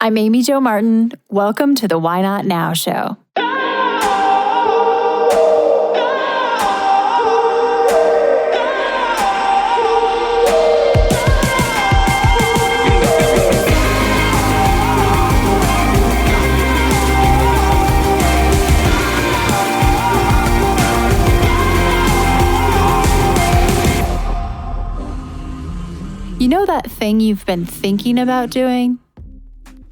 I'm Amy Jo Martin. Welcome to the Why Not Now show. You know that thing you've been thinking about doing?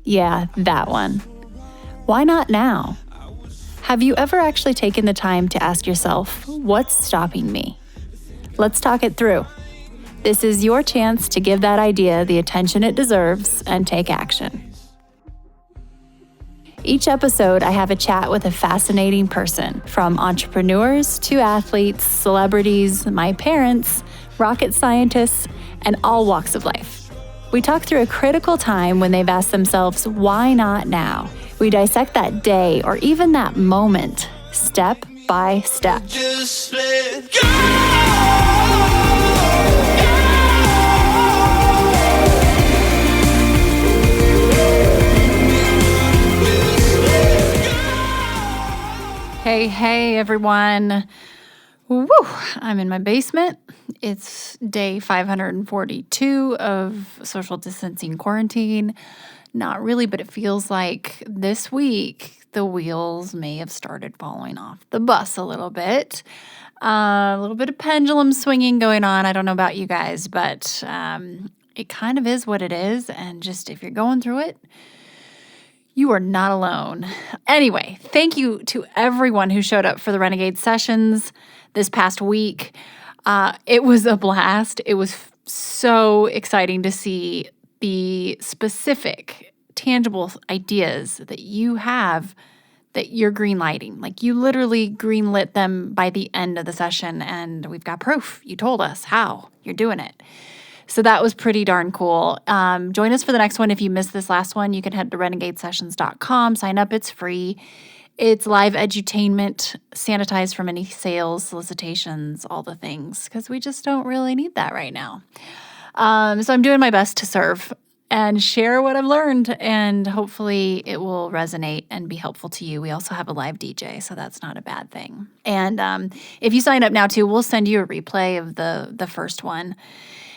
Yeah, that one. Why not now? Have you ever actually taken the time to ask yourself, what's stopping me? Let's talk it through. This is your chance to give that idea the attention it deserves and take action. Each episode, I have a chat with a fascinating person, from entrepreneurs to athletes, celebrities, my parents, rocket scientists, and all walks of life. We talk through a critical time when they've asked themselves, why not now? We dissect that day or even that moment, step by step. Just let go. Hey, everyone. Woo! I'm in my basement. It's day 542 of social distancing quarantine. Not really, but it feels like this week the wheels may have started falling off the bus a little bit. A little bit of pendulum swinging going on. I don't know about you guys, but it kind of is what it is. And just if you're going through it, you are not alone. Anyway, thank you to everyone who showed up for the Renegade sessions this past week. It was a blast. It was so exciting to see the specific, tangible ideas that you have that you're greenlighting. Like, you literally greenlit them by the end of the session, and we've got proof. You told us how you're doing it. So that was pretty darn cool. Join us for the next one. If you missed this last one, you can head to renegadesessions.com, sign up. It's free. It's live edutainment, sanitized from any sales, solicitations, all the things, because we just don't really need that right now. So I'm doing my best to serve and share what I've learned, and hopefully it will resonate and be helpful to you. We also have a live DJ, so that's not a bad thing. And if you sign up now too, we'll send you a replay of the first one,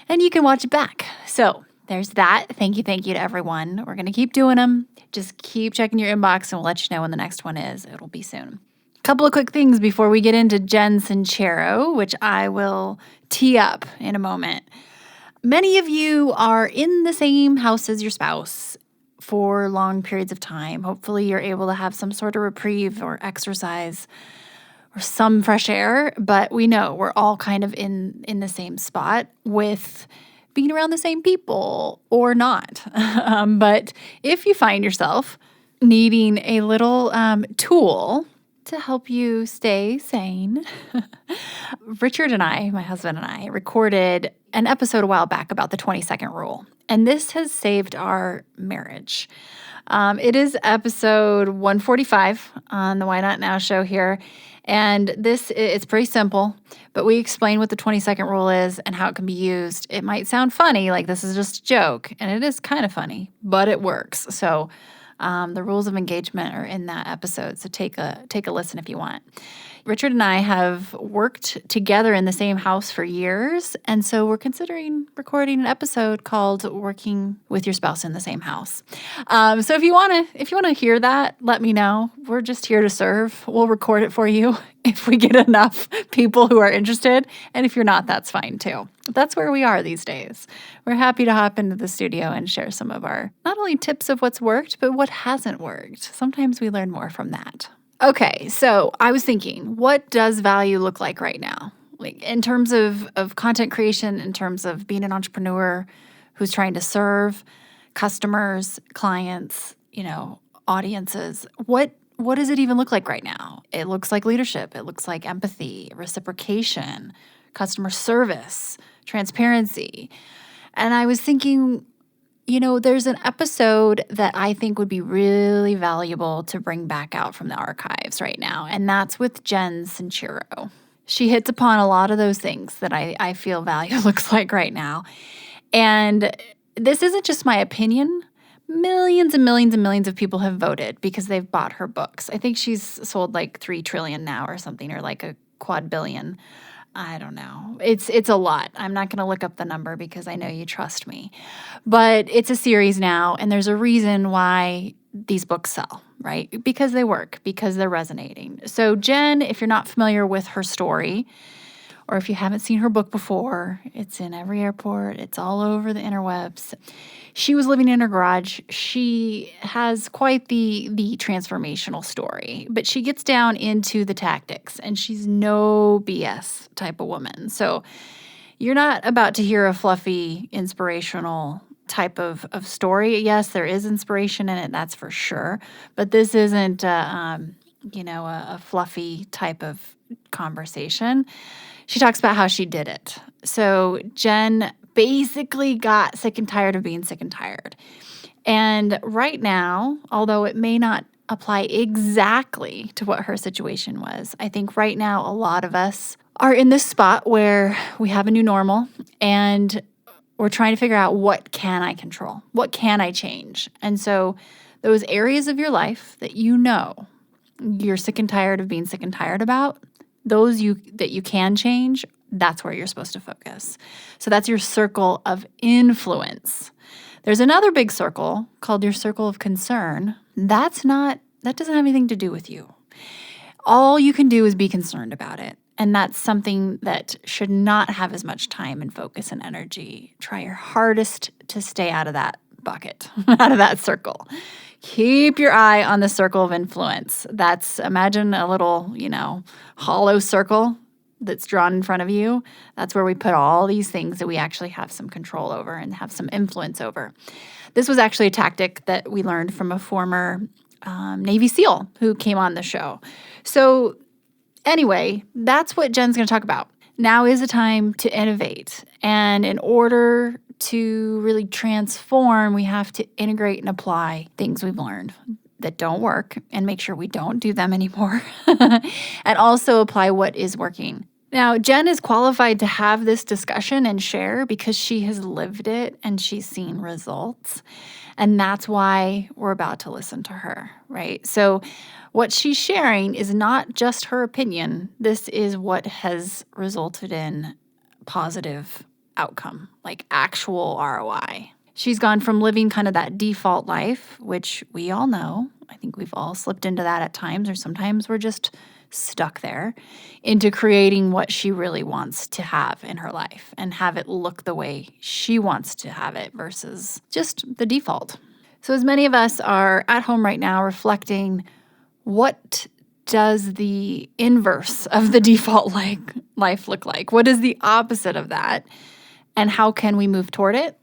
and you can watch it back. So there's that. Thank you to everyone. We're going to keep doing them. Just keep checking your inbox, and we'll let you know when the next one is. It'll be soon. A couple of quick things before we get into Jen Sincero, which I will tee up in a moment. Many of you are in the same house as your spouse for long periods of time. Hopefully you're able to have some sort of reprieve or exercise or some fresh air, but we know we're all kind of in the same spot with being around the same people or not. But if you find yourself needing a little tool to help you stay sane, Richard and I, my husband and I, recorded an episode a while back about the 20-second rule. And this has saved our marriage. It is episode 145 on the Why Not Now show here. And it's pretty simple, but we explain what the 20-second rule is and how it can be used. It might sound funny, like this is just a joke, and it is kind of funny, but it works. So the rules of engagement are in that episode, so take a listen if you want. Richard and I have worked together in the same house for years, and so we're considering recording an episode called "Working with Your Spouse in the Same House." So if you want to hear that, let me know. We're just here to serve. We'll record it for you if we get enough people who are interested, and if you're not, that's fine too. That's where we are these days. We're happy to hop into the studio and share some of our not only tips of what's worked, but what hasn't worked. Sometimes we learn more from that. Okay, so I was thinking, what does value look like right now? Like in terms of content creation, in terms of being an entrepreneur who's trying to serve customers, clients, audiences. What does it even look like right now? It looks like leadership. It looks like empathy, reciprocation, customer service, transparency. And I was thinking, there's an episode that I think would be really valuable to bring back out from the archives right now, and that's with Jen Sincero. She hits upon a lot of those things that I feel value looks like right now. And this isn't just my opinion, millions and millions and millions of people have voted because they've bought her books. I think she's sold like 3 trillion now or something, or like a quad billion. I don't know. It's a lot. I'm not going to look up the number because I know you trust me. But it's a series now, and there's a reason why these books sell, right? Because they work, because they're resonating. So Jen, if you're not familiar with her story, or if you haven't seen her book before, it's in every airport. It's all over the interwebs. She was living in her garage. She has quite the transformational story, but she gets down into the tactics, and she's no BS type of woman. So you're not about to hear a fluffy, inspirational type of story. Yes, there is inspiration in it, that's for sure. But this isn't, a fluffy type of conversation. She talks about how she did it. So Jen basically got sick and tired of being sick and tired. And right now, although it may not apply exactly to what her situation was, I think right now a lot of us are in this spot where we have a new normal and we're trying to figure out, what can I control? What can I change? And so those areas of your life that you're sick and tired of being sick and tired about, that you can change, that's where you're supposed to focus. So that's your circle of influence. There's another big circle called your circle of concern. That doesn't have anything to do with you. All you can do is be concerned about it. And that's something that should not have as much time and focus and energy. Try your hardest to stay out of that bucket, out of that circle. Keep your eye on the circle of influence. Imagine a little, hollow circle that's drawn in front of you. That's where we put all these things that we actually have some control over and have some influence over. This was actually a tactic that we learned from a former Navy SEAL who came on the show. So anyway, that's what Jen's going to talk about. Now is a time to innovate. And in order to really transform, we have to integrate and apply things we've learned that don't work and make sure we don't do them anymore. And also apply what is working. Now, Jen is qualified to have this discussion and share because she has lived it and she's seen results. And that's why we're about to listen to her, right? So what she's sharing is not just her opinion. This is what has resulted in positive outcome, like actual ROI. She's gone from living kind of that default life, which we all know. I think we've all slipped into that at times, or sometimes we're just stuck there, into creating what she really wants to have in her life and have it look the way she wants to have it versus just the default. So as many of us are at home right now reflecting, what does the inverse of the default life look like? What is the opposite of that? And how can we move toward it?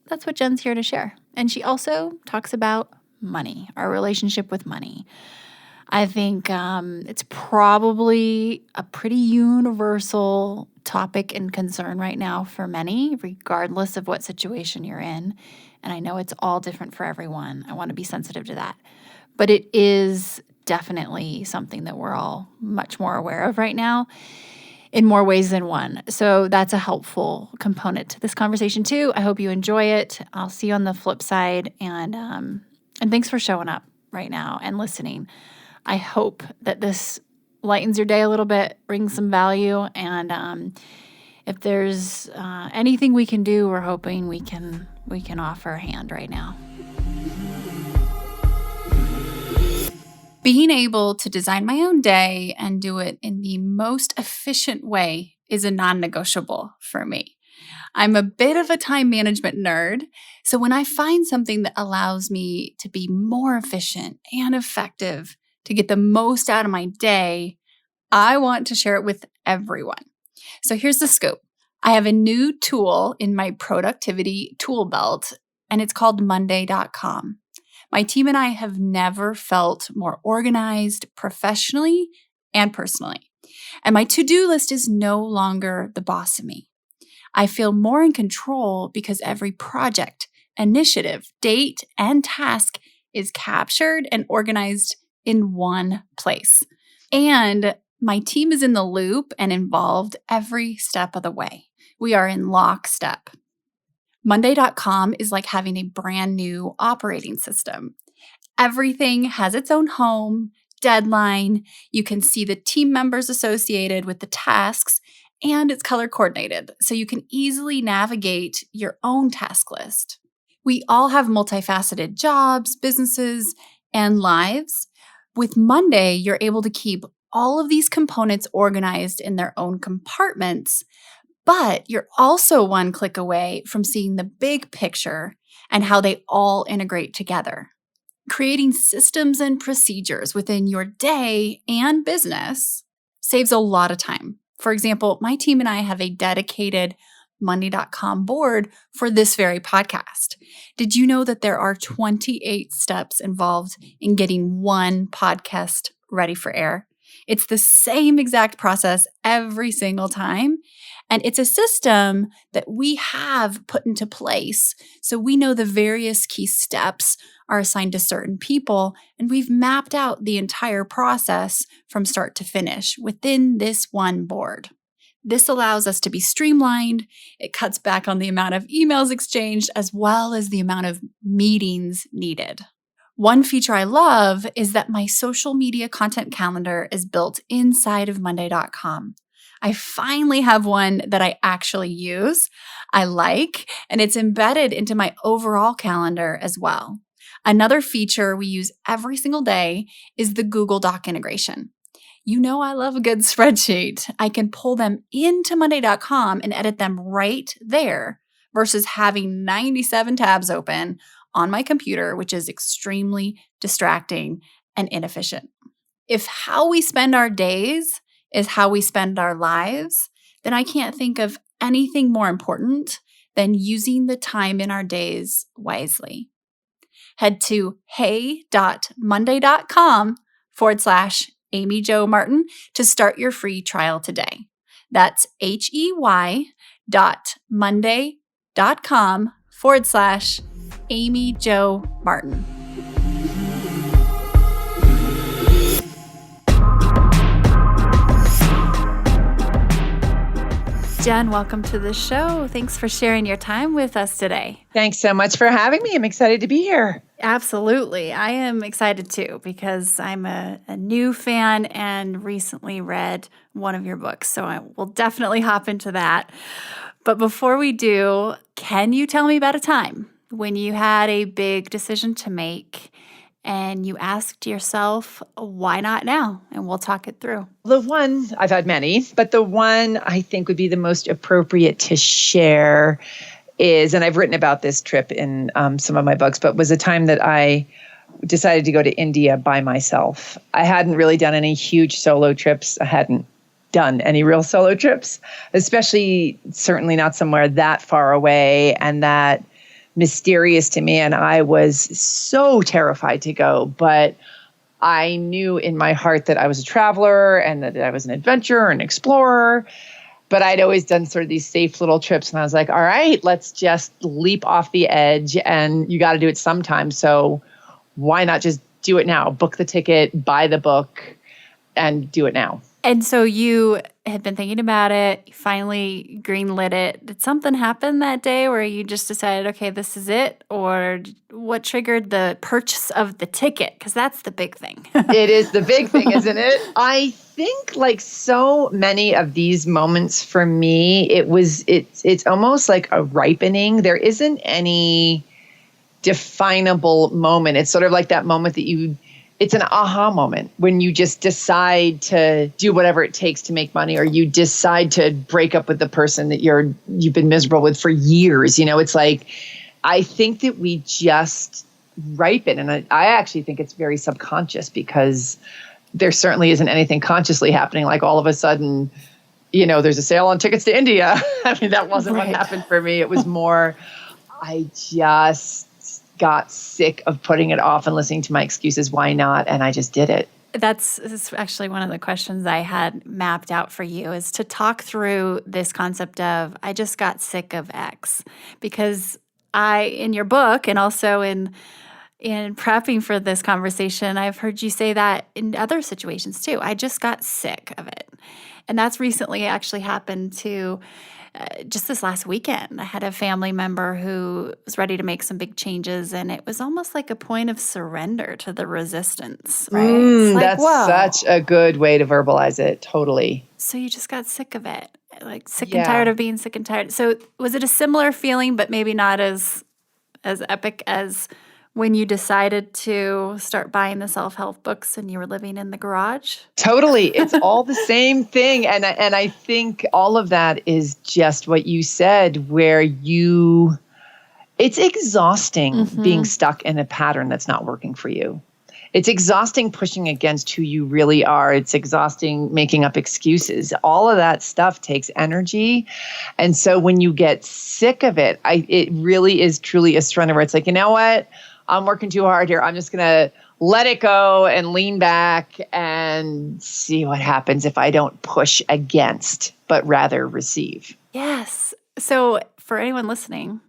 That's what Jen's here to share. And she also talks about money, our relationship with money. I think it's probably a pretty universal topic and concern right now for many, regardless of what situation you're in. And I know it's all different for everyone. I want to be sensitive to that. But it is definitely something that we're all much more aware of right now in more ways than one. So that's a helpful component to this conversation too. I hope you enjoy it. I'll see you on the flip side. And thanks for showing up right now and listening. I hope that this lightens your day a little bit, brings some value. And if there's anything we can do, we're hoping we can offer a hand right now. Being able to design my own day and do it in the most efficient way is a non-negotiable for me. I'm a bit of a time management nerd, so when I find something that allows me to be more efficient and effective to get the most out of my day, I want to share it with everyone. So here's the scoop. I have a new tool in my productivity tool belt, and it's called Monday.com. My team and I have never felt more organized professionally and personally. And my to-do list is no longer the boss of me. I feel more in control because every project, initiative, date, and task is captured and organized in one place. And my team is in the loop and involved every step of the way. We are in lockstep. Monday.com is like having a brand new operating system. Everything has its own home, deadline. You can see the team members associated with the tasks, and it's color coordinated, so you can easily navigate your own task list. We all have multifaceted jobs, businesses, and lives. With Monday, you're able to keep all of these components organized in their own compartments, but you're also one click away from seeing the big picture and how they all integrate together. Creating systems and procedures within your day and business saves a lot of time. For example, my team and I have a dedicated Monday.com board for this very podcast. Did you know that there are 28 steps involved in getting one podcast ready for air? It's the same exact process every single time. And it's a system that we have put into place. So we know the various key steps are assigned to certain people, and we've mapped out the entire process from start to finish within this one board. This allows us to be streamlined. It cuts back on the amount of emails exchanged as well as the amount of meetings needed. One feature I love is that my social media content calendar is built inside of Monday.com. I finally have one that I actually use, I like, and it's embedded into my overall calendar as well. Another feature we use every single day is the Google Doc integration. You know I love a good spreadsheet. I can pull them into Monday.com and edit them right there versus having 97 tabs open on my computer, which is extremely distracting and inefficient. If how we spend our days is how we spend our lives, then I can't think of anything more important than using the time in our days wisely. Head to hey.monday.com/Amy Jo Martin to start your free trial today. That's hey.monday.com/Amy Jo Martin. Jen, welcome to the show. Thanks for sharing your time with us today. Thanks so much for having me. I'm excited to be here. Absolutely. I am excited too because I'm a new fan and recently read one of your books. So I will definitely hop into that. But before we do, can you tell me about a time when you had a big decision to make and you asked yourself, why not now? And we'll talk it through. The one, I've had many, but the one I think would be the most appropriate to share is, and I've written about this trip in some of my books, but was a time that I decided to go to India by myself. I hadn't really done any huge solo trips. I hadn't done any real solo trips, especially certainly not somewhere that far away and that mysterious to me. And I was so terrified to go, but I knew in my heart that I was a traveler and that I was an adventurer and explorer. But I'd always done sort of these safe little trips. And I was like, all right, let's just leap off the edge. And you got to do it sometime. So why not just do it now? Book the ticket, buy the book, and do it now. And so you had been thinking about it, you finally greenlit it. Did something happen that day where you just decided, okay, this is it? Or what triggered the purchase of the ticket? Because that's the big thing. It is the big thing, isn't it? I think like so many of these moments for me, it's almost like a ripening. There isn't any definable moment. It's sort of like that moment that it's an aha moment when you just decide to do whatever it takes to make money, or you decide to break up with the person that you've been miserable with for years. You know, it's like, I think that we just ripen. And I actually think it's very subconscious because there certainly isn't anything consciously happening. Like all of a sudden, you know, there's a sale on tickets to India. I mean, that wasn't what happened for me. It was more, I just got sick of putting it off and listening to my excuses. Why not? And I just did it. That's actually one of the questions I had mapped out for you, is to talk through this concept of, I just got sick of X. Because in your book and also in prepping for this conversation, I've heard you say that in other situations too. I just got sick of it. And that's recently actually happened to just this last weekend. I had a family member who was ready to make some big changes, and it was almost like a point of surrender to the resistance, right? It's like, That's whoa. such a good way to verbalize it. Totally. So you just got sick of it, like sick and Yeah. tired of being sick and tired. So was it a similar feeling, but maybe not as epic as when you decided to start buying the self-help books and you were living in the garage? Totally. It's all the same thing. And I think all of that is just what you said, where it's exhausting being stuck in a pattern that's not working for you. It's exhausting pushing against who you really are. It's exhausting making up excuses. All of that stuff takes energy. And so when you get sick of it, it really is truly a surrender where it's like, you know what? I'm working too hard here. I'm just going to let it go and lean back and see what happens if I don't push against, but rather receive. Yes. So for anyone listening,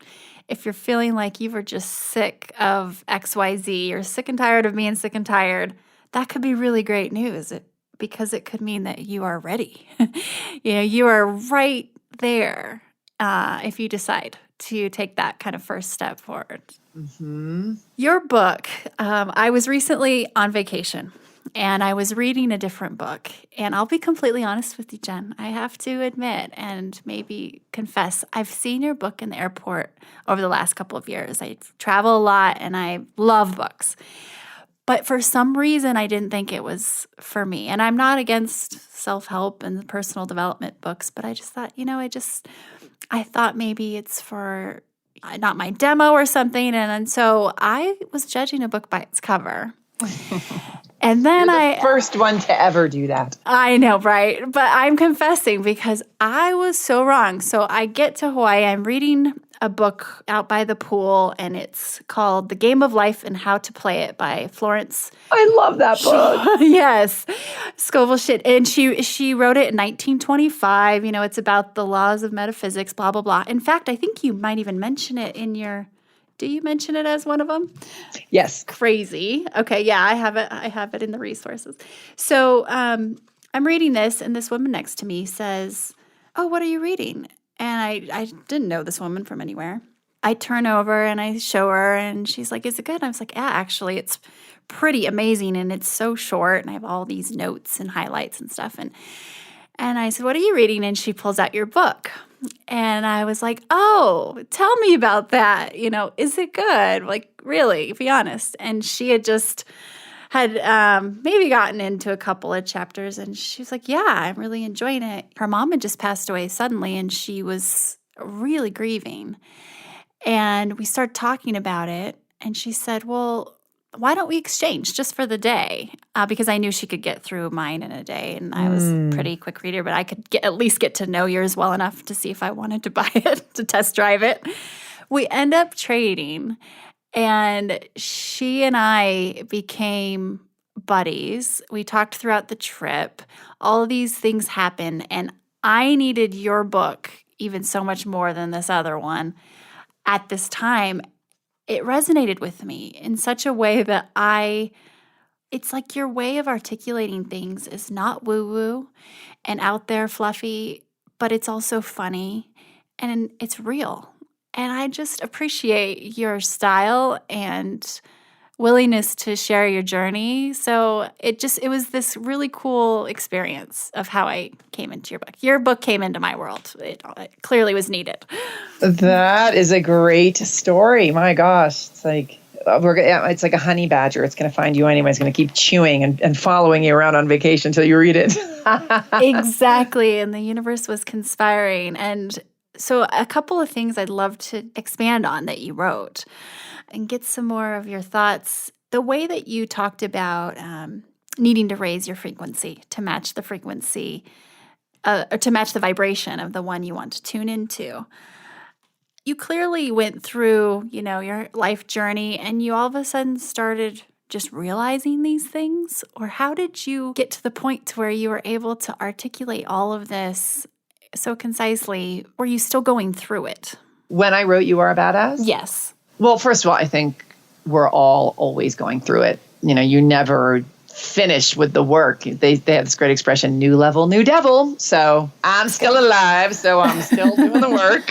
if you're feeling like you were just sick of XYZ, you're sick and tired of being sick and tired, that could be really great news because it could mean that you are ready. You are right there if you decide to take that kind of first step forward. Mm-hmm. Your book, I was recently on vacation and I was reading a different book. And I'll be completely honest with you, Jen. I have to admit and maybe confess, I've seen your book in the airport over the last couple of years. I travel a lot and I love books. But for some reason, I didn't think it was for me. And I'm not against self-help and personal development books, but I just thought, I thought maybe it's for not my demo or something. And so I was judging a book by its cover. And then You're the first one to ever do that. I know, right? But I'm confessing because I was so wrong. So I get to Hawaii. I'm reading a book out by the pool, and it's called The Game of Life and How to Play It by Florence. I love that book. Yes. Scovel shit. And she wrote it in 1925. It's about the laws of metaphysics, blah, blah, blah. In fact, I think you might even mention it in your... Do you mention it as one of them? Yes. Crazy. Okay, yeah, I have it in the resources. So I'm reading this, and this woman next to me says, "Oh, what are you reading?" And I didn't know this woman from anywhere. I turn over and I show her, and she's like, "Is it good?" I was like, "Yeah, actually, it's pretty amazing, and it's so short, and I have all these notes and highlights and stuff." And I said, "What are you reading?" And she pulls out your book. And I was like, "Oh, tell me about that. Is it good? Like, really, be honest." And she had just maybe gotten into a couple of chapters, and she was like, "Yeah, I'm really enjoying it." Her mom had just passed away suddenly, and she was really grieving. And we started talking about it, and she said, "Well, why don't we exchange just for the day?" Because I knew she could get through mine in a day, and I was a pretty quick reader, but I could at least get to know yours well enough to see if I wanted to buy it, to test drive it. We end up trading, and she and I became buddies. We talked throughout the trip. All of these things happened, and I needed your book even so much more than this other one at this time. It resonated with me in such a way that it's like your way of articulating things is not woo-woo and out there fluffy, but it's also funny and it's real. And I just appreciate your style and willingness to share your journey. So it was this really cool experience of how I came into your book. Your book came into my world. It clearly was needed. That is a great story. My gosh. It's like it's like a honey badger. It's going to find you anyway. It's going to keep chewing and following you around on vacation until you read it. Exactly. And the universe was conspiring. And so a couple of things I'd love to expand on that you wrote and get some more of your thoughts. The way that you talked about needing to raise your frequency to match the frequency, or to match the vibration of the one you want to tune into. You clearly went through, your life journey, and you all of a sudden started just realizing these things? Or how did you get to the point to where you were able to articulate all of this so concisely? Were you still going through it? When I wrote You Are a Badass? Yes. Well, first of all, I think we're all always going through it. You never finished with the work. They have this great expression, new level, new devil. So I'm still alive, so I'm still doing the work.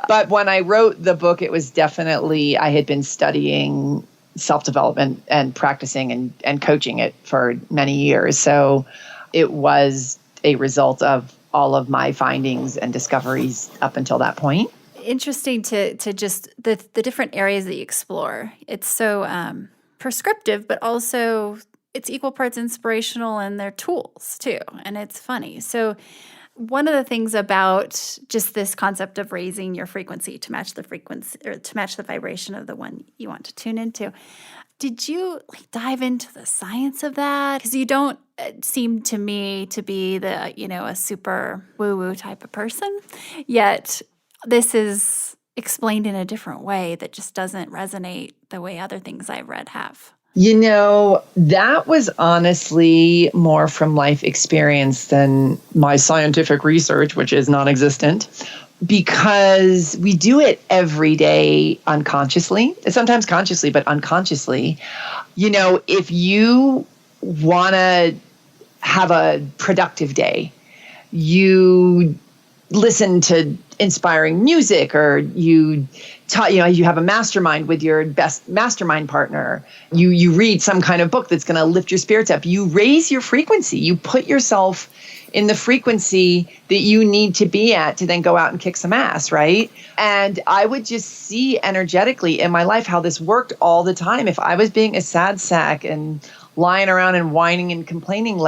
But when I wrote the book, it was definitely, I had been studying self-development and practicing and coaching it for many years. So it was a result of all of my findings and discoveries up until that point. Interesting to just the different areas that you explore. It's so prescriptive, but also it's equal parts inspirational, and they're tools too. And it's funny. So one of the things about just this concept of raising your frequency to match the frequency or to match the vibration of the one you want to tune into, did you dive into the science of that? Because you don't seem to me to be a super woo-woo type of person, yet this is explained in a different way that just doesn't resonate the way other things I've read have. That was honestly more from life experience than my scientific research, which is non-existent, because we do it every day unconsciously, sometimes consciously, but unconsciously. If you want to have a productive day, you listen to inspiring music, or you have a mastermind with your best mastermind partner. You read some kind of book that's going to lift your spirits up. You raise your frequency. You put yourself in the frequency that you need to be at to then go out and kick some ass, right? And I would just see energetically in my life how this worked all the time. If I was being a sad sack and lying around and whining and complaining,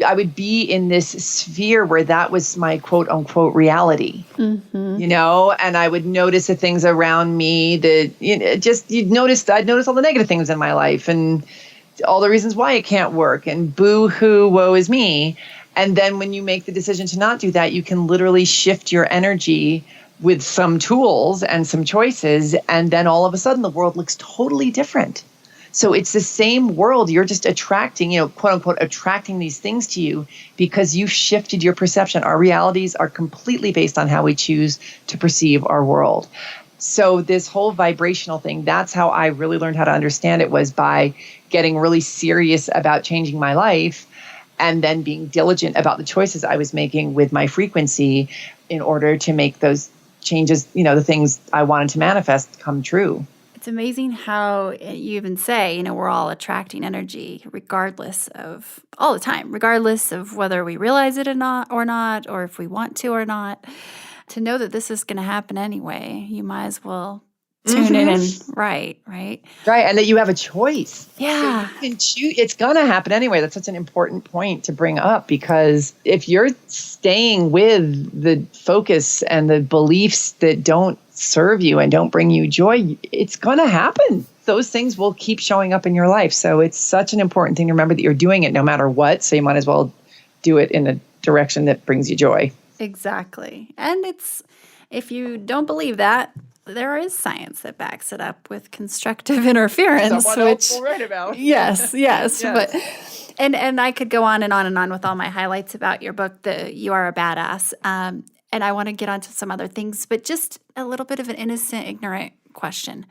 I would be in this sphere where that was my quote unquote reality, and I would notice the things around me that, I'd notice all the negative things in my life and all the reasons why it can't work and boo hoo, woe is me. And then when you make the decision to not do that, you can literally shift your energy with some tools and some choices. And then all of a sudden the world looks totally different. So it's the same world. You're just attracting, quote unquote, attracting these things to you because you've shifted your perception. Our realities are completely based on how we choose to perceive our world. So this whole vibrational thing, that's how I really learned how to understand it, was by getting really serious about changing my life and then being diligent about the choices I was making with my frequency in order to make those changes, the things I wanted to manifest come true. It's amazing how you even say, we're all attracting energy all the time, regardless of whether we realize it or not, or if we want to or not. To know that this is going to happen anyway, you might as well tune in and right. Right. And that you have a choice. Yeah. So you can choose. It's going to happen anyway. That's such an important point to bring up, because if you're staying with the focus and the beliefs that don't serve you and don't bring you joy, it's going to happen. Those things will keep showing up in your life. So it's such an important thing to remember that you're doing it no matter what. So you might as well do it in a direction that brings you joy. Exactly. And if you don't believe that, there is science that backs it up with constructive interference. Someone else will write about. Yes. Yes. But and I could go on and on and on with all my highlights about your book, You Are a Badass. And I want to get onto some other things, but just a little bit of an innocent, ignorant question.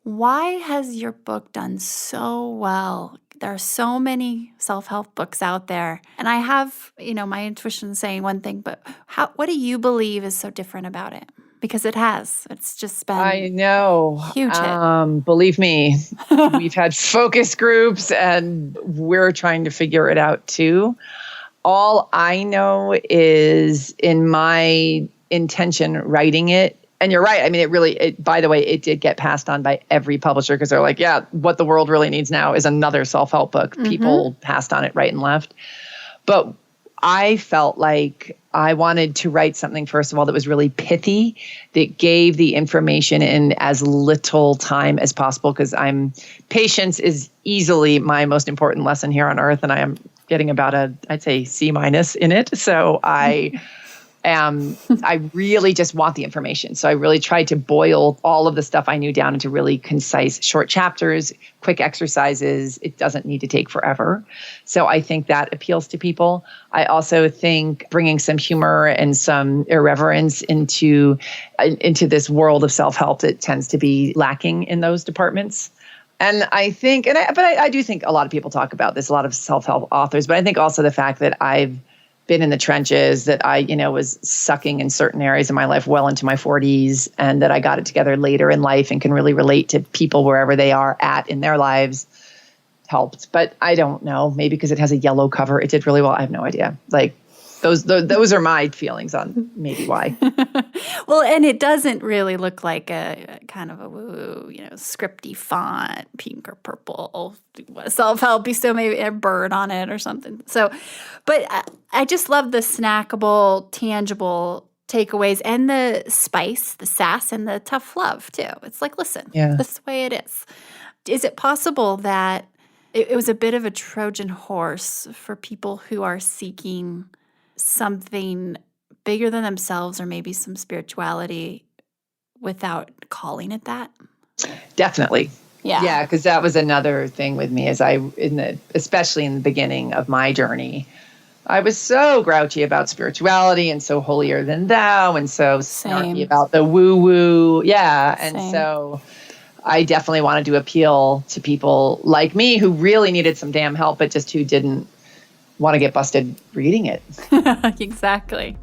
Why has your book done so well? There are so many self-help books out there. And I have, my intuition saying one thing, but what do you believe is so different about it? Because it has. It's just been I know. Huge hit. Believe me, we've had focus groups and we're trying to figure it out too. All I know is in my intention writing it, and you're right. I mean, by the way, it did get passed on by every publisher because they're like, yeah, what the world really needs now is another self-help book. Mm-hmm. People passed on it right and left. But I felt like I wanted to write something, first of all, that was really pithy, that gave the information in as little time as possible, because patience is easily my most important lesson here on earth, and I am getting about I'd say C- in it. So I really just want the information. So I really tried to boil all of the stuff I knew down into really concise, short chapters, quick exercises. It doesn't need to take forever. So I think that appeals to people. I also think bringing some humor and some irreverence into this world of self-help that tends to be lacking in those departments. And I think, but I do think a lot of people talk about this, a lot of self-help authors, but I think also the fact that I've been in the trenches, that I, was sucking in certain areas of my life well into my 40s, and that I got it together later in life and can really relate to people wherever they are at in their lives helped. But I don't know, maybe because it has a yellow cover, it did really well. I have no idea. Like those are my feelings on maybe why. Well, and it doesn't really look like a kind of a woo, scripty font, pink or purple, self-helpy, so maybe a bird on it or something. So, but I just love the snackable, tangible takeaways and the spice, the sass, and the tough love too. It's like, listen, this is the way it is. Is it possible that it was a bit of a Trojan horse for people who are seeking something bigger than themselves or maybe some spirituality without calling it that? Definitely. Yeah. Yeah, because that was another thing with me especially in the beginning of my journey. I was so grouchy about spirituality and so holier than thou and so snarky about the woo-woo. Yeah. And so I definitely wanted to appeal to people like me who really needed some damn help, but just who didn't want to get busted reading it. Exactly.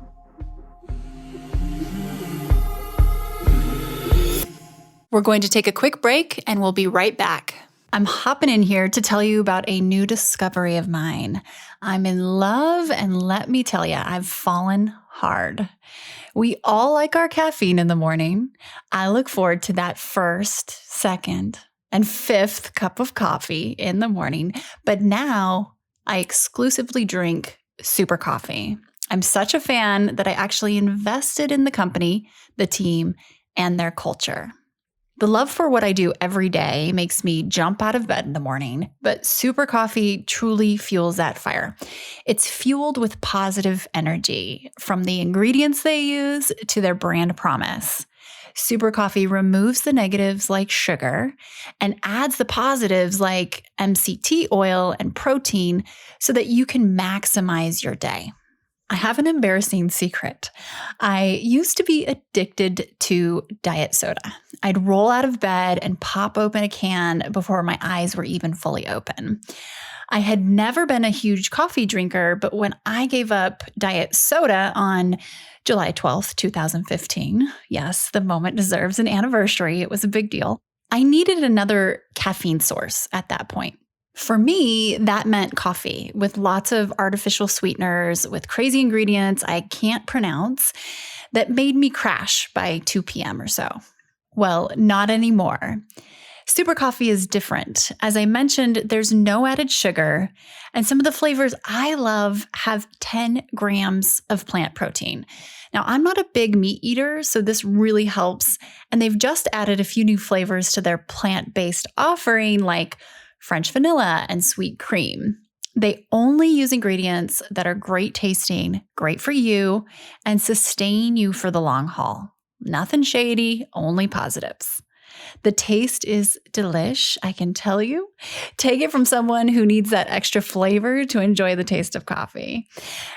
We're going to take a quick break and we'll be right back. I'm hopping in here to tell you about a new discovery of mine. I'm in love, and let me tell you, I've fallen hard. We all like our caffeine in the morning. I look forward to that first, second, and fifth cup of coffee in the morning, but now I exclusively drink Super Coffee. I'm such a fan that I actually invested in the company, the team, and their culture. The love for what I do every day makes me jump out of bed in the morning, but Super Coffee truly fuels that fire. It's fueled with positive energy, from the ingredients they use to their brand promise. Super Coffee removes the negatives like sugar and adds the positives like MCT oil and protein so that you can maximize your day. I have an embarrassing secret. I used to be addicted to diet soda. I'd roll out of bed and pop open a can before my eyes were even fully open. I had never been a huge coffee drinker, but when I gave up diet soda on July 12th, 2015, yes, the moment deserves an anniversary. It was a big deal. I needed another caffeine source at that point. For me, that meant coffee with lots of artificial sweeteners, with crazy ingredients I can't pronounce that made me crash by 2 p.m. or so. Well, not anymore. Super Coffee is different. As I mentioned, there's no added sugar, and some of the flavors I love have 10 grams of plant protein. Now, I'm not a big meat eater, so this really helps, and they've just added a few new flavors to their plant-based offering, like French vanilla and sweet cream. They only use ingredients that are great tasting, great for you, and sustain you for the long haul. Nothing shady, only positives. The taste is delish, I can tell you. Take it from someone who needs that extra flavor to enjoy the taste of coffee.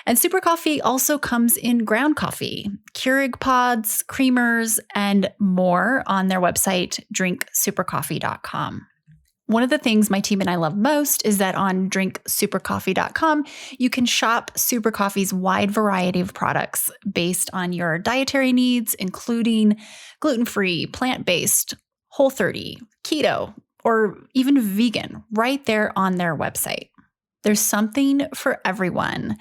And Super Coffee also comes in ground coffee, Keurig pods, creamers, and more on their website, drinksupercoffee.com. One of the things my team and I love most is that on drinksupercoffee.com, you can shop Super Coffee's wide variety of products based on your dietary needs, including gluten-free, plant-based, Whole30, keto, or even vegan, right there on their website. There's something for everyone.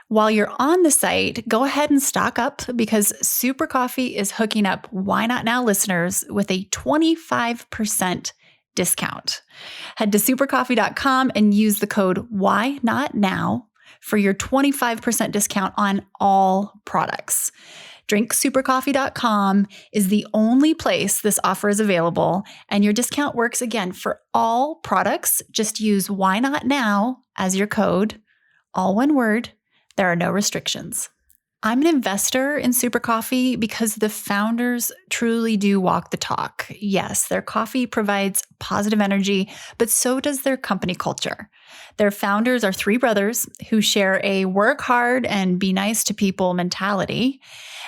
While you're on the site, go ahead and stock up because Super Coffee is hooking up Why Not Now listeners with a 25% discount. Head to supercoffee.com and use the code Why Not Now for your 25% discount on all products. drinksupercoffee.com is the only place this offer is available, and your discount works again for all products. Just use Why Not Now as your code, all one word. There are no restrictions. I'm an investor in Super Coffee because the founders truly do walk the talk. Yes, their coffee provides positive energy, but so does their company culture. Their founders are three brothers who share a work hard and be nice to people mentality,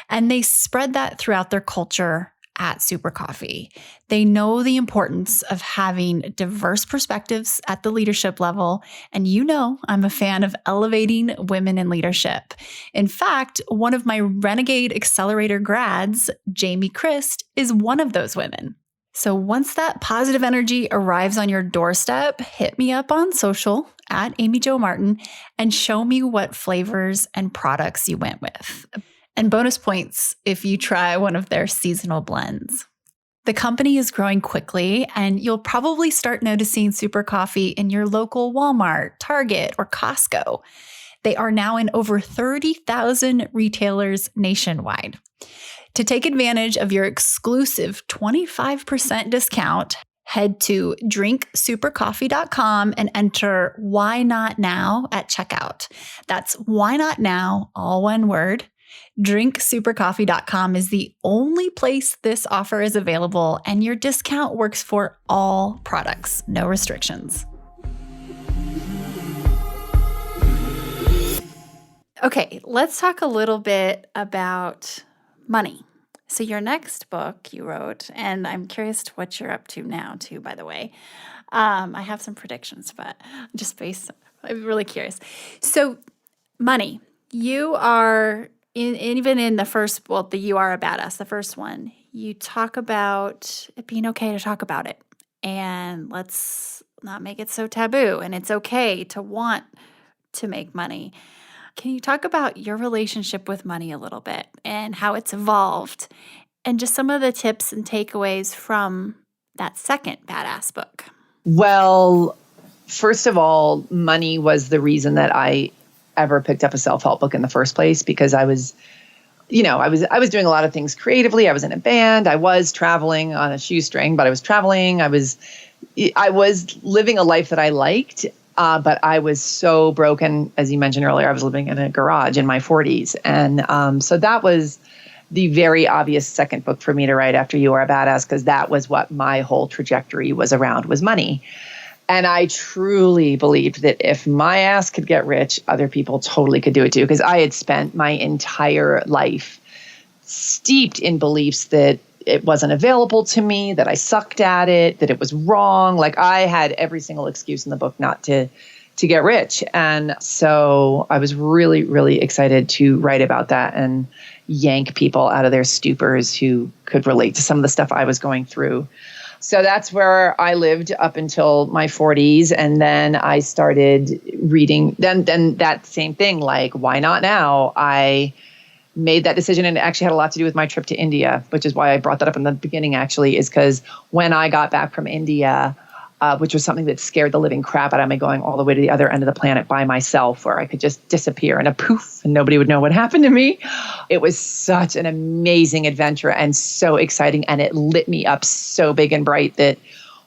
and they spread that throughout their culture at Super Coffee. They know the importance of having diverse perspectives at the leadership level. And you know, I'm a fan of elevating women in leadership. In fact, one of my Renegade Accelerator grads, Jamie Christ, is one of those women. So once that positive energy arrives on your doorstep, hit me up on social at Amy Jo Martin and show me what flavors and products you went with. And bonus points if you try one of their seasonal blends. The company is growing quickly, and you'll probably start noticing Super Coffee in your local Walmart, Target, or Costco. They are now in over 30,000 retailers nationwide. To take advantage of your exclusive 25% discount, head to drinksupercoffee.com and enter Why Not Now at checkout. That's Why Not Now, all one word. drinksupercoffee.com is the only place this offer is available, and your discount works for all products, no restrictions. Okay, let's talk a little bit about money. So your next book you wrote, and I'm curious to what you're up to now too, by the way. I have some predictions, but I'm really curious. So money, you are, even in the first, the You Are a Badass, the first one, you talk about it being okay to talk about it. And let's not make it so taboo. And it's okay to want to make money. Can you talk about your relationship with money a little bit and how it's evolved and just some of the tips and takeaways from that second badass book? Well, first of all, money was the reason that I ever picked up a self-help book in the first place, because I was doing a lot of things creatively. I was in a band. I was traveling on a shoestring, but I was traveling. I was living a life that I liked. But I was so broken, as you mentioned earlier. I was living in a garage in my 40s. And so that was the very obvious second book for me to write after You Are a Badass, because that was what my whole trajectory was around, was money. And I truly believed that if my ass could get rich, other people totally could do it too, because I had spent my entire life steeped in beliefs that it wasn't available to me, that I sucked at it, that it was wrong. Like, I had every single excuse in the book not to get rich. And so I was really, really excited to write about that and yank people out of their stupors who could relate to some of the stuff I was going through. So that's where I lived up until my 40s. And then I started reading, then that same thing, like, why not now? I made that decision, and it actually had a lot to do with my trip to India, which is why I brought that up in the beginning, actually, is because when I got back from India, which was something that scared the living crap out of me, going all the way to the other end of the planet by myself, where I could just disappear in a poof and nobody would know what happened to me. It was such an amazing adventure and so exciting. And it lit me up so big and bright that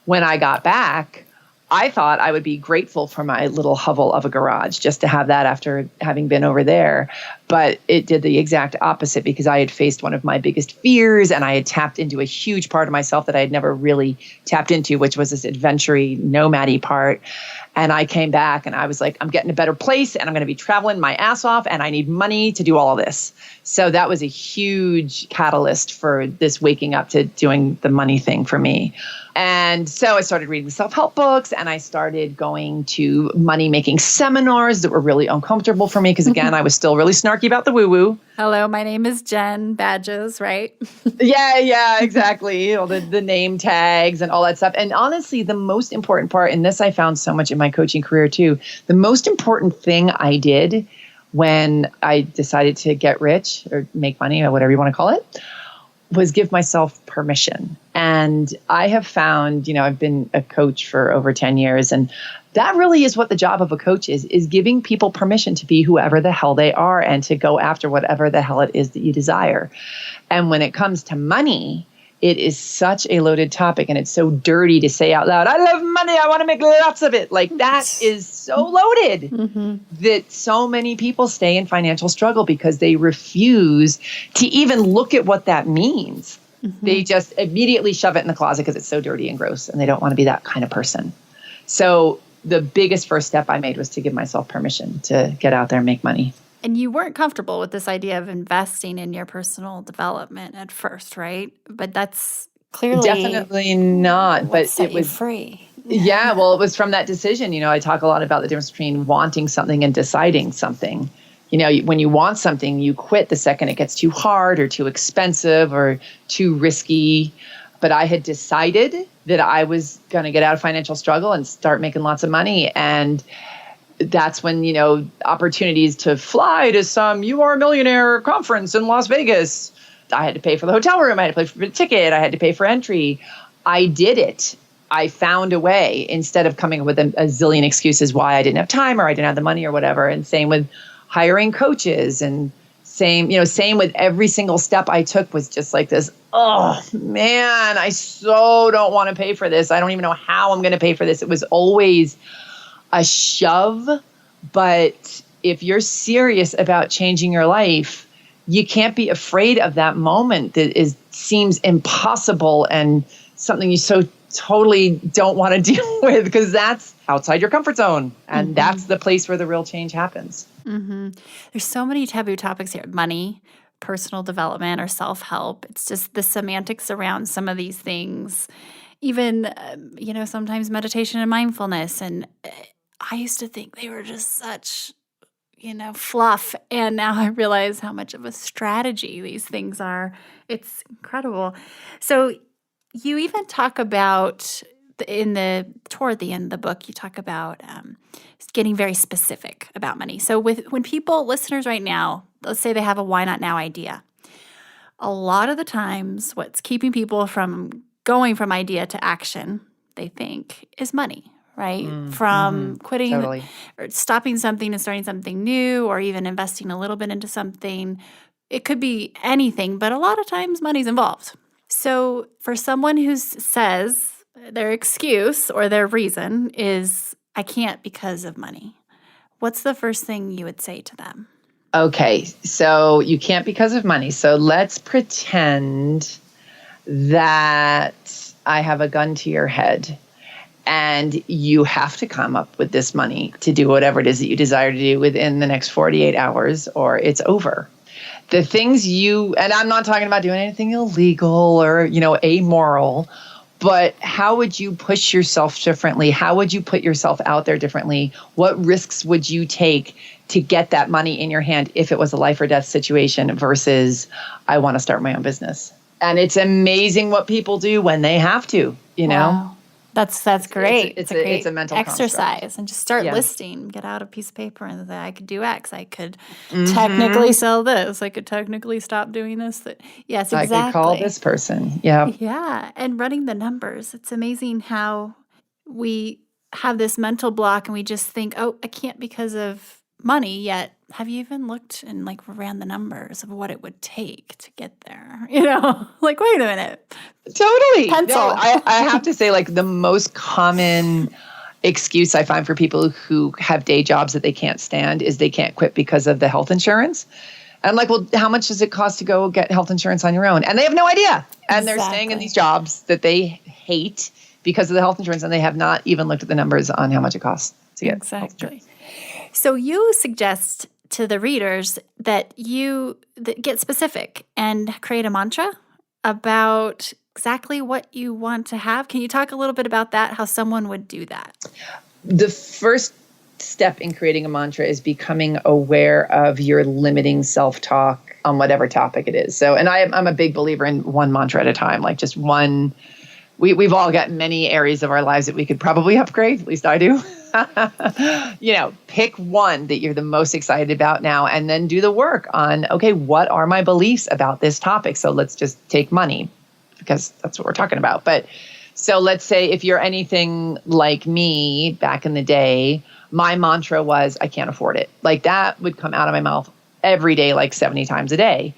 when I got back, I thought I would be grateful for my little hovel of a garage just to have that after having been over there. But it did the exact opposite, because I had faced one of my biggest fears, and I had tapped into a huge part of myself that I had never really tapped into, which was this adventure-y, nomad-y part. And I came back and I was like, I'm getting a better place, and I'm going to be traveling my ass off, and I need money to do all of this. So that was a huge catalyst for this waking up to doing the money thing for me. And so I started reading self-help books, and I started going to money-making seminars that were really uncomfortable for me because, again, I was still really snarky about the woo-woo. Hello, my name is Jen, badges, right? Yeah, exactly. You know, the name tags and all that stuff. And honestly, the most important part, and this I found so much in my coaching career too, the most important thing I did when I decided to get rich or make money or whatever you want to call it, was give myself permission. And I have found, I've been a coach for over 10 years, and that really is what the job of a coach is giving people permission to be whoever the hell they are and to go after whatever the hell it is that you desire. And when it comes to money, it is such a loaded topic, and it's so dirty to say out loud, I love money, I want to make lots of it. Like, that is so loaded that so many people stay in financial struggle because they refuse to even look at what that means. They just immediately shove it in the closet because it's so dirty and gross, and they don't want to be that kind of person. So the biggest first step I made was to give myself permission to get out there and make money. And you weren't comfortable with this idea of investing in your personal development at first, right? But that's clearly Definitely not. what But set it you was, free. yeah, well, it was from that decision. I talk a lot about the difference between wanting something and deciding something. When you want something, you quit the second it gets too hard or too expensive or too risky. But I had decided that I was going to get out of financial struggle and start making lots of money. And that's when, opportunities to fly to some You Are a Millionaire conference in Las Vegas. I had to pay for the hotel room. I had to pay for the ticket. I had to pay for entry. I did it. I found a way instead of coming up with a zillion excuses why I didn't have time or I didn't have the money or whatever. And same with hiring coaches, and same with every single step I took was just like this. Oh man, I so don't want to pay for this. I don't even know how I'm going to pay for this. It was always a shove. But if you're serious about changing your life, you can't be afraid of that moment that seems impossible and something you so totally don't want to deal with, because that's outside your comfort zone. And that's the place where the real change happens. There's so many taboo topics here. Money, personal development, or self-help. It's just the semantics around some of these things. Even, sometimes meditation and mindfulness. And I used to think they were just such, fluff. And now I realize how much of a strategy these things are. It's incredible. So you even talk about toward the end of the book, you talk about getting very specific about money. So when listeners right now, let's say they have a why not now idea, a lot of the times what's keeping people from going from idea to action, they think, is money, right? From quitting Totally. or stopping something and starting something new, or even investing a little bit into something. It could be anything, but a lot of times money's involved. So for someone who says their excuse or their reason is, I can't because of money, what's the first thing you would say to them? Okay, so you can't because of money. So let's pretend that I have a gun to your head and you have to come up with this money to do whatever it is that you desire to do within the next 48 hours or it's over. The things and I'm not talking about doing anything illegal or, amoral, but how would you push yourself differently? How would you put yourself out there differently? What risks would you take to get that money in your hand if it was a life or death situation versus I want to start my own business? And it's amazing what people do when they have to, Wow. That's great. It's great a mental exercise construct. And just start listing, get out a piece of paper and say, I could do X. I could technically sell this. I could technically stop doing this. Yes, exactly. I could call this person. Yeah. Yeah. And running the numbers. It's amazing how we have this mental block and we just think, oh, I can't because of money. Yet, have you even looked and ran the numbers of what it would take to get there? Wait a minute. Totally. Pencil. No, I have to say, the most common excuse I find for people who have day jobs that they can't stand is they can't quit because of the health insurance. And I'm like, well, how much does it cost to go get health insurance on your own? And they have no idea. And they're staying in these jobs that they hate because of the health insurance, and they have not even looked at the numbers on how much it costs to get health insurance. So you suggest to the readers that you get specific and create a mantra about exactly what you want to have. Can you talk a little bit about that, how someone would do that? The first step in creating a mantra is becoming aware of your limiting self-talk on whatever topic it is. So, and I'm a big believer in one mantra at a time, just one. We've all got many areas of our lives that we could probably upgrade. At least I do. Pick one that you're the most excited about now and then do the work on, okay, what are my beliefs about this topic? So let's just take money because that's what we're talking about. But so let's say if you're anything like me back in the day, my mantra was, I can't afford it. That would come out of my mouth every day, 70 times a day.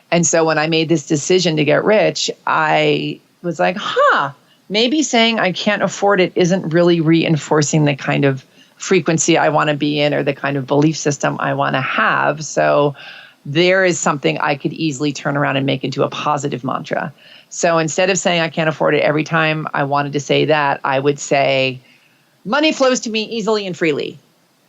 And so when I made this decision to get rich, I was like, maybe saying I can't afford it isn't really reinforcing the kind of frequency I want to be in or the kind of belief system I want to have. So there is something I could easily turn around and make into a positive mantra. So instead of saying I can't afford it every time I wanted to say that, I would say, money flows to me easily and freely.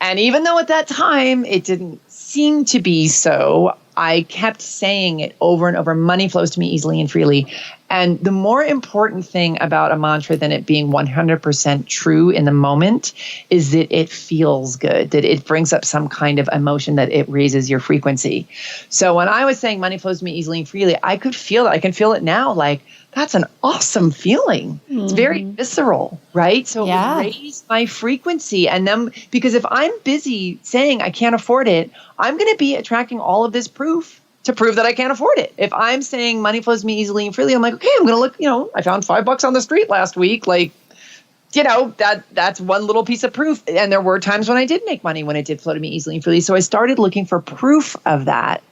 And even though at that time it didn't seemed to be so, I kept saying it over and over. Money flows to me easily and freely. And the more important thing about a mantra than it being 100% true in the moment is that it feels good, that it brings up some kind of emotion, that it raises your frequency. So when I was saying money flows to me easily and freely, I could feel it. I can feel it now. Like, that's an awesome feeling. It's very visceral, right? So it would raise my frequency. And then, because if I'm busy saying I can't afford it, I'm going to be attracting all of this proof to prove that I can't afford it. If I'm saying money flows to me easily and freely, I'm like, okay, I'm going to look, I found $5 on the street last week. Like, that's one little piece of proof. And there were times when I did make money when it did flow to me easily and freely. So I started looking for proof of that.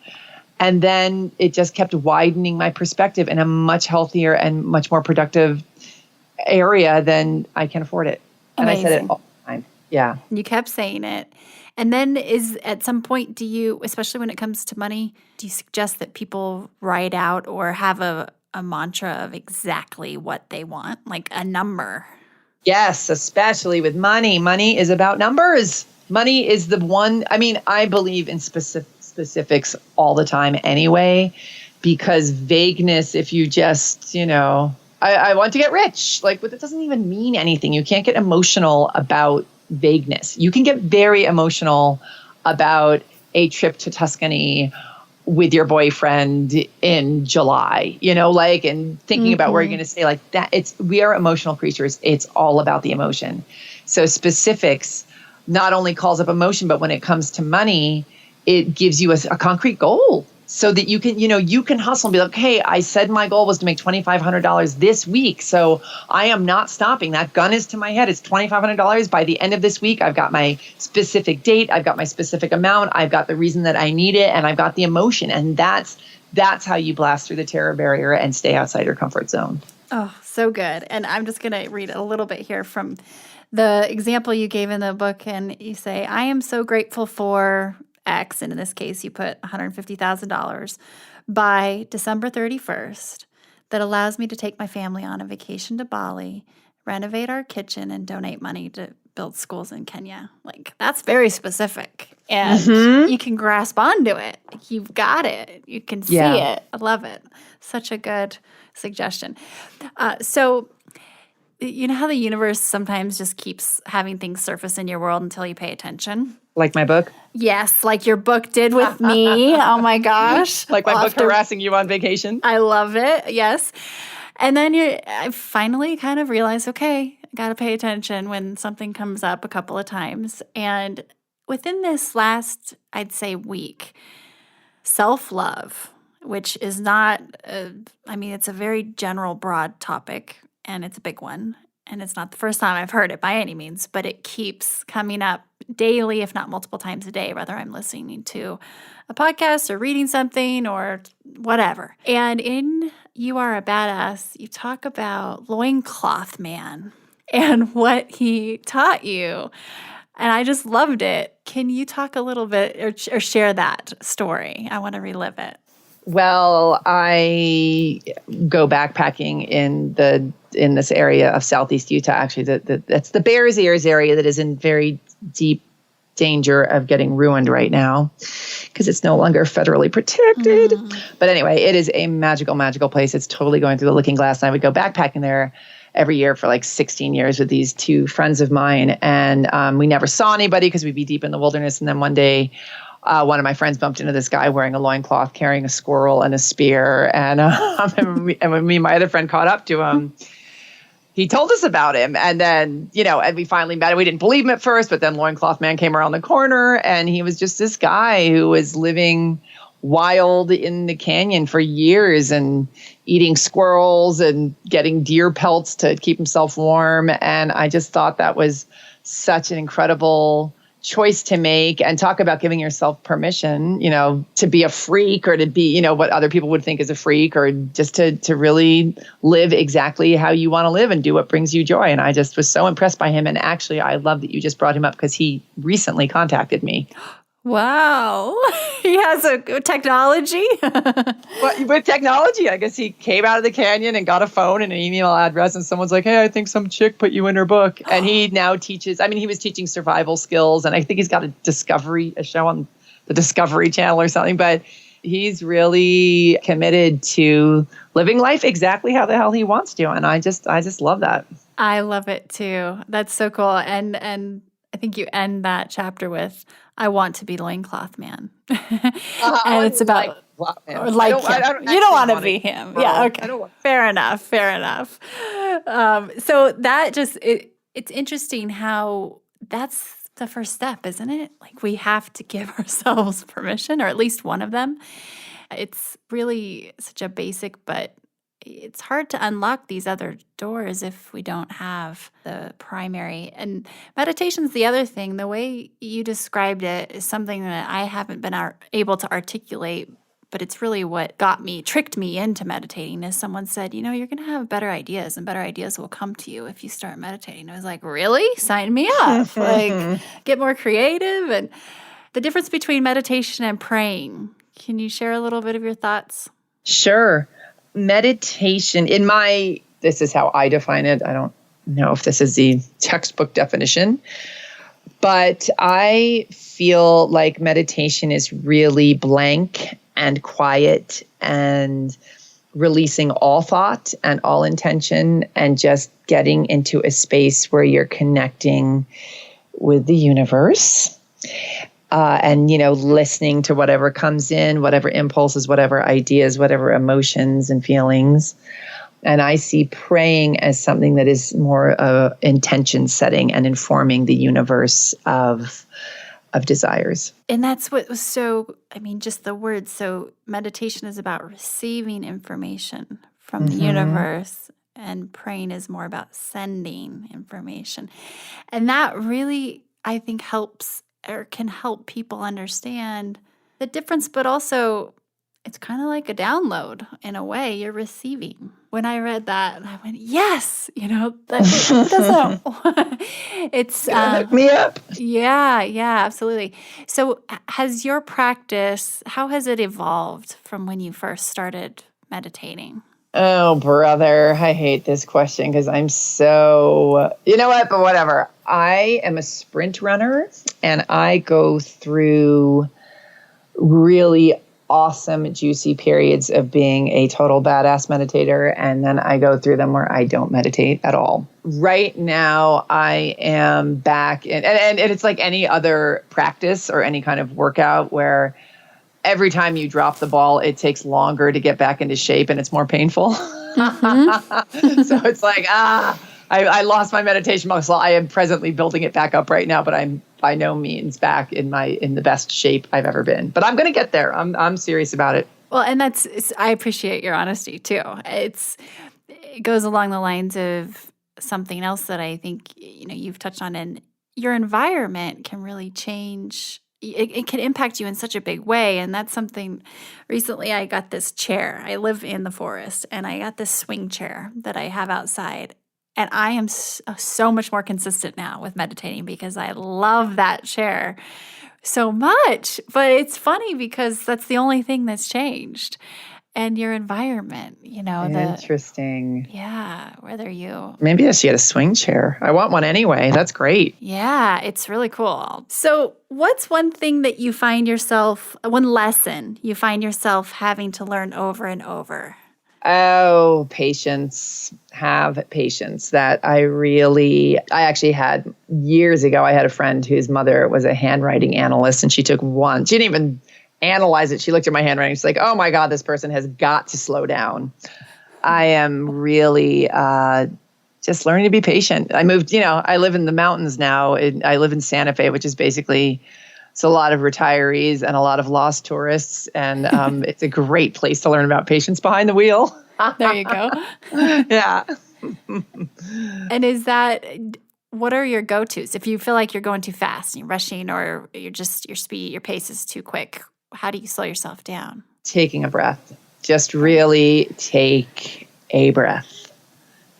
And then it just kept widening my perspective in a much healthier and much more productive area than I can afford it. And Amazing. I said it all the time. Yeah. You kept saying it. And then at some point, do you, especially when it comes to money, do you suggest that people write out or have a mantra of exactly what they want, like a number? Yes, especially with money. Money is about numbers. Money is the one, I believe in specifics all the time anyway, because vagueness, if you just, I want to get rich, like, but it doesn't even mean anything. You can't get emotional about vagueness. You can get very emotional about a trip to Tuscany with your boyfriend in July, and thinking about where you're going to stay, like that. We are emotional creatures. It's all about the emotion. So specifics not only calls up emotion, but when it comes to money, it gives you a concrete goal so that you can hustle and be like, hey, I said my goal was to make $2,500 this week. So I am not stopping. That gun is to my head. It's $2,500 by the end of this week. I've got my specific date. I've got my specific amount. I've got the reason that I need it. And I've got the emotion. And that's how you blast through the terror barrier and stay outside your comfort zone. Oh, so good. And I'm just going to read a little bit here from the example you gave in the book. And you say, I am so grateful for X, and in this case, you put $150,000 by December 31st that allows me to take my family on a vacation to Bali, renovate our kitchen, and donate money to build schools in Kenya. Like, that's very specific. And you can grasp onto it. You've got it. You can see it. I love it. Such a good suggestion. So, you know how the universe sometimes just keeps having things surface in your world until you pay attention? Like my book? Yes, like your book did with me. Oh my gosh. Like my book harassing you on vacation? I love it. Yes. And then I finally kind of realized, okay, I got to pay attention when something comes up a couple of times. And within this last, I'd say, week, self-love, which is not, it's a very general, broad topic, and it's a big one. And it's not the first time I've heard it by any means, but it keeps coming up daily, if not multiple times a day, whether I'm listening to a podcast or reading something or whatever. And in You Are a Badass, you talk about Loincloth Man and what he taught you. And I just loved it. Can you talk a little bit or share that story? I want to relive it. Well, I go backpacking in this area of Southeast Utah. Actually, that's the Bears Ears area that is in very deep danger of getting ruined right now because it's no longer federally protected. But anyway, it is a magical, magical place. It's totally going through the looking glass. And I would go backpacking there every year for like 16 years with these two friends of mine. And we never saw anybody because we'd be deep in the wilderness. And then one day, one of my friends bumped into this guy wearing a loincloth, carrying a squirrel and a spear. And when me and my other friend caught up to him, he told us about him. And then, and we finally met him. We didn't believe him at first, but then Loincloth Man came around the corner and he was just this guy who was living wild in the canyon for years and eating squirrels and getting deer pelts to keep himself warm. And I just thought that was such an incredible choice to make, and talk about giving yourself permission, to be a freak or to be, what other people would think is a freak, or just to really live exactly how you want to live and do what brings you joy. And I just was so impressed by him. And actually, I love that you just brought him up because he recently contacted me. Wow. He has a technology. Well, with technology, I guess he came out of the canyon and got a phone and an email address, and someone's like, hey, I think some chick put you in her book. And he now teaches, he was teaching survival skills, and I think he's got a show on the Discovery Channel or something, but he's really committed to living life exactly how the hell he wants to. And I just love that. I love it too. That's so cool. And I think you end that chapter with, I want to be loincloth man. And it's about him. or like I him. don't You don't want to want be it. him. No, Yeah. I Okay. don't want- Fair enough. Fair enough. So that just, it's interesting how that's the first step, isn't it? Like we have to give ourselves permission, or at least one of them. It's really such a basic, but it's hard to unlock these other doors if we don't have the primary. And meditation's the other thing. The way you described it is something that I haven't been able to articulate, but it's really what tricked me into meditating. Is someone said, you're going to have better ideas, and better ideas will come to you if you start meditating. I was like, really? Sign me up. Like, get more creative. And the difference between meditation and praying. Can you share a little bit of your thoughts? Sure. Meditation, this is how I define it. I don't know if this is the textbook definition, but I feel like meditation is really blank and quiet and releasing all thought and all intention and just getting into a space where you're connecting with the universe. And, listening to whatever comes in, whatever impulses, whatever ideas, whatever emotions and feelings. And I see praying as something that is more intention setting and informing the universe of desires. And that's what was just the word. So meditation is about receiving information from the universe, and praying is more about sending information. And that really, I think, helps or can help people understand the difference, but also it's kind of like a download in a way. You're receiving. When I read that, I went, yes, that doesn't. It's Hook me up. Yeah, absolutely. So, has your practice? How has it evolved from when you first started meditating? Oh, brother, I hate this question because I'm so, you know what, but whatever. I am a sprint runner and I go through really awesome, juicy periods of being a total badass meditator. And then I go through them where I don't meditate at all. Right now, I am back in, and it's like any other practice or any kind of workout where every time you drop the ball, it takes longer to get back into shape and it's more painful. So it's like, I lost my meditation muscle. I am presently building it back up right now, but I'm by no means back in the best shape I've ever been. But I'm going to get there. I'm serious about it. Well, and I appreciate your honesty too. It goes along the lines of something else that I think you've touched on, and your environment can really change. It can impact you in such a big way. And that's something. Recently I got this chair. I live in the forest, and I got this swing chair that I have outside. And I am so much more consistent now with meditating because I love that chair so much. But it's funny because that's the only thing that's changed. And your environment, Interesting. whether you... Maybe I should get a swing chair. I want one anyway. That's great. Yeah, it's really cool. So what's one thing that you find yourself, one lesson you find yourself having to learn over and over? Oh, patience. Have patience. That I actually had years ago, I had a friend whose mother was a handwriting analyst, and she didn't even analyze it. She looked at my handwriting. She's like, oh my God, this person has got to slow down. I am really just learning to be patient. I moved, I live in the mountains now. I live in Santa Fe, which is basically, it's a lot of retirees and a lot of lost tourists. And it's a great place to learn about patience behind the wheel. There you go. Yeah. And what are your go-tos? If you feel like you're going too fast and you're rushing, or your pace is too quick, how do you slow yourself down? Taking a breath. Just really take a breath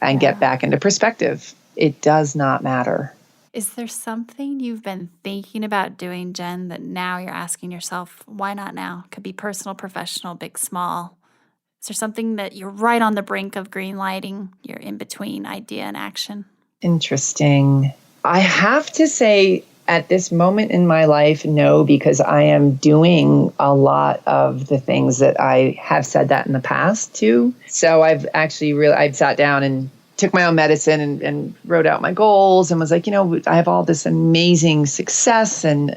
and get back into perspective. It does not matter. Is there something you've been thinking about doing, Jen, that now you're asking yourself, why not now? Could be personal, professional, big, small. Is there something that you're right on the brink of green lighting? You're in between idea and action? Interesting. I have to say, At this moment in my life, no, because I am doing a lot of the things that I have said that in the past too. So I've actually I've sat down and took my own medicine and wrote out my goals and was like, I have all this amazing success and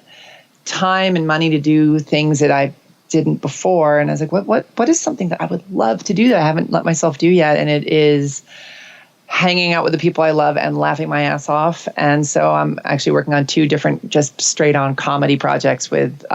time and money to do things that I didn't before. And I was like, what is something that I would love to do that I haven't let myself do yet? And it is hanging out with the people I love and laughing my ass off. And so I'm actually working on 2 different just straight on comedy projects with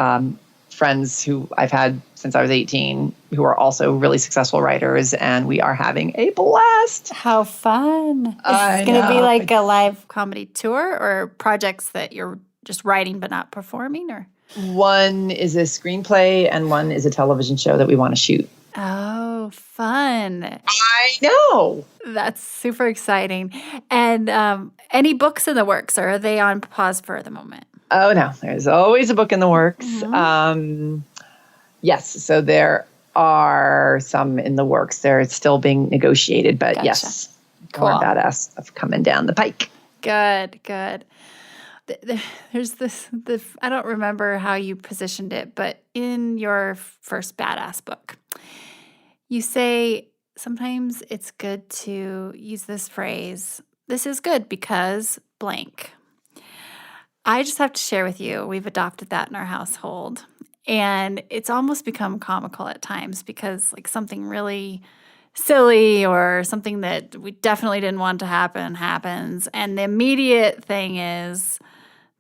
friends who I've had since I was 18, who are also really successful writers. And we are having a blast. How fun. Is this going to be like a live comedy tour or projects that you're just writing but not performing? Or one is a screenplay and one is a television show that we want to shoot. Oh, fun. I know. That's super exciting. And any books in the works, or are they on pause for the moment? Oh, no. There's always a book in the works. Yes. So there are some in the works. They're still being negotiated, but Gotcha. yes. Cool. More badass stuff coming down the pike. Good. There's this, I don't remember how you positioned it, but in your first badass book, you say sometimes it's good to use this phrase, this is good because blank. I just have to share with you, we've adopted that in our household. And it's almost become comical at times because like something really silly or something that we definitely didn't want to happen happens. And the immediate thing is,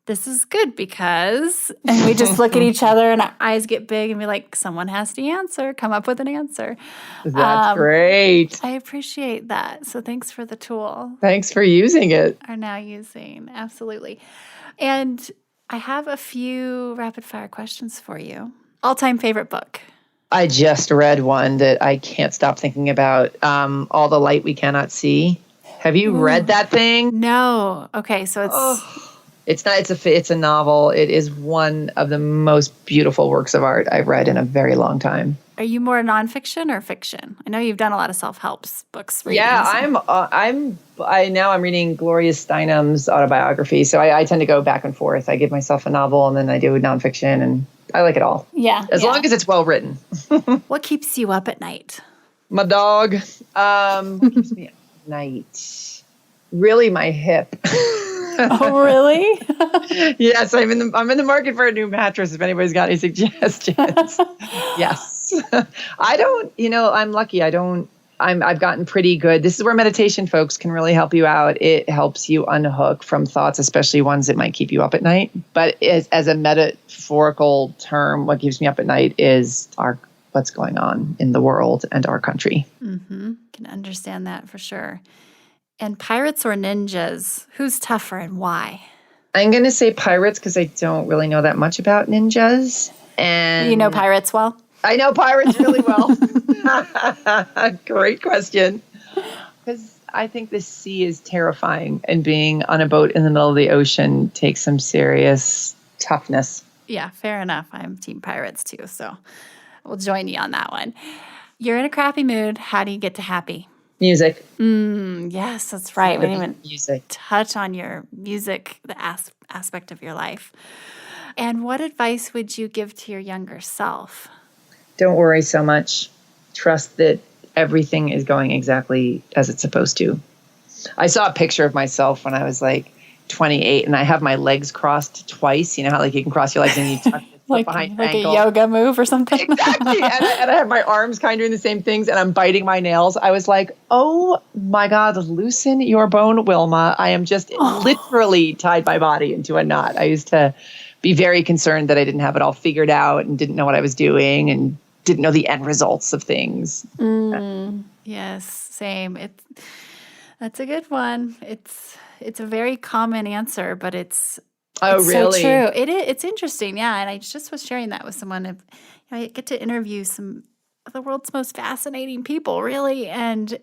this is good because, and we just look at each other and our eyes get big and be like, someone has to answer, come up with an answer. That's great. I appreciate that. So thanks for the tool. Thanks for using it. Are now using. Absolutely. And I have a few rapid fire questions for you. All-time favorite book? I just read one that I can't stop thinking about, All the Light We Cannot See. Have you read that thing? No. Okay, so it's... It's a novel. It is one of the most beautiful works of art I've read in a very long time. Are you more nonfiction or fiction? I know you've done a lot of self-help books. Reading, yeah, so. I'm reading Gloria Steinem's autobiography, so I tend to go back and forth. I give myself a novel and then I do nonfiction, and I like it all. Yeah, as long as it's well written. What keeps you up at night? My dog. What keeps me up at night? Really, my hip. Oh, really? Yes, I'm in the market for a new mattress. If anybody's got any suggestions, yes. I don't. I'm lucky. I've gotten pretty good. This is where meditation, folks, can really help you out. It helps you unhook from thoughts, especially ones that might keep you up at night. But as a metaphorical term, what keeps me up at night is what's going on in the world and our country. Mm-hmm. Can understand that for sure. And pirates or ninjas, who's tougher and why? I'm going to say pirates because I don't really know that much about ninjas. And you know pirates well? I know pirates really well. Great question. Because I think the sea is terrifying, and being on a boat in the middle of the ocean takes some serious toughness. Yeah, fair enough. I'm team pirates too, so we'll join you on that one. You're in a crappy mood. How do you get to happy? Music. Yes, that's right. We didn't even music. touch on your music, the aspect of your life. And what advice would you give to your younger self? Don't worry so much. Trust that everything is going exactly as it's supposed to. I saw a picture of myself when I was like 28, and I have my legs crossed twice. You know how like you can cross your legs and you tuck your foot behind your ankle? A yoga move or something? Exactly. and I have my arms kind of doing the same things, and I'm biting my nails. I was like, oh my God, loosen your bone, Wilma. I am just literally tied my body into a knot. I used to be very concerned that I didn't have it all figured out and didn't know what I was doing and didn't know the end results of things. Yes, same. That's a good one. It's a very common answer, but it's really? So true. It's interesting, yeah. And I just was sharing that with someone. I get to interview some of the world's most fascinating people, really. And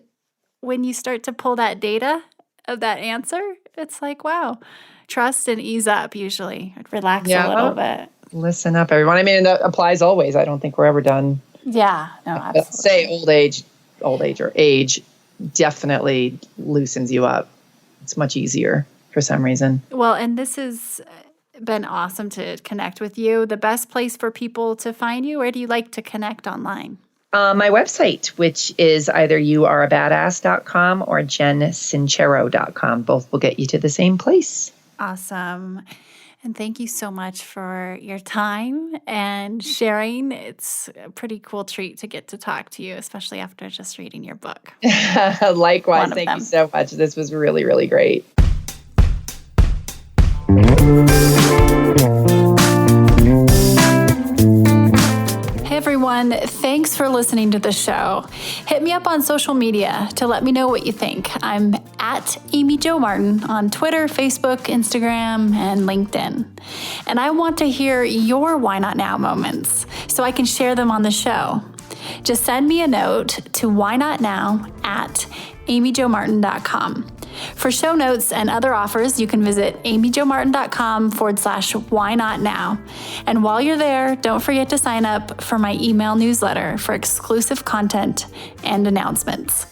when you start to pull that data of that answer, it's like, wow, trust and ease up. Usually, relax a little bit. Listen up, everyone. I mean, that applies always. I don't think we're ever done. Yeah, no, absolutely. Say old age or age definitely loosens you up. It's much easier for some reason. Well, and this is been awesome to connect with you. The best place for people to find you, where do you like to connect online? My website, which is either youareabadass.com or jensincero.com. Both will get you to the same place. Awesome. And thank you so much for your time and sharing. It's a pretty cool treat to get to talk to you, especially after just reading your book. Likewise. Thank you so much. This was really, really great. Hey everyone, thanks for listening to the show. Hit me up on social media to let me know what you think. I'm at Amy Jo Martin on Twitter, Facebook, Instagram, and LinkedIn. And I want to hear your Why Not Now moments so I can share them on the show. Just send me a note to whynotnow@amyjomartin.com. For show notes and other offers, you can visit amyjomartin.com/whynotnow. And while you're there, don't forget to sign up for my email newsletter for exclusive content and announcements.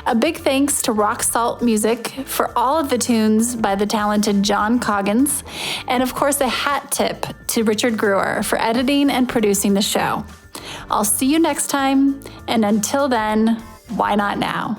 A big thanks to Rock Salt Music for all of the tunes by the talented John Coggins. And of course, a hat tip to Richard Brewer for editing and producing the show. I'll see you next time. And until then, why not now?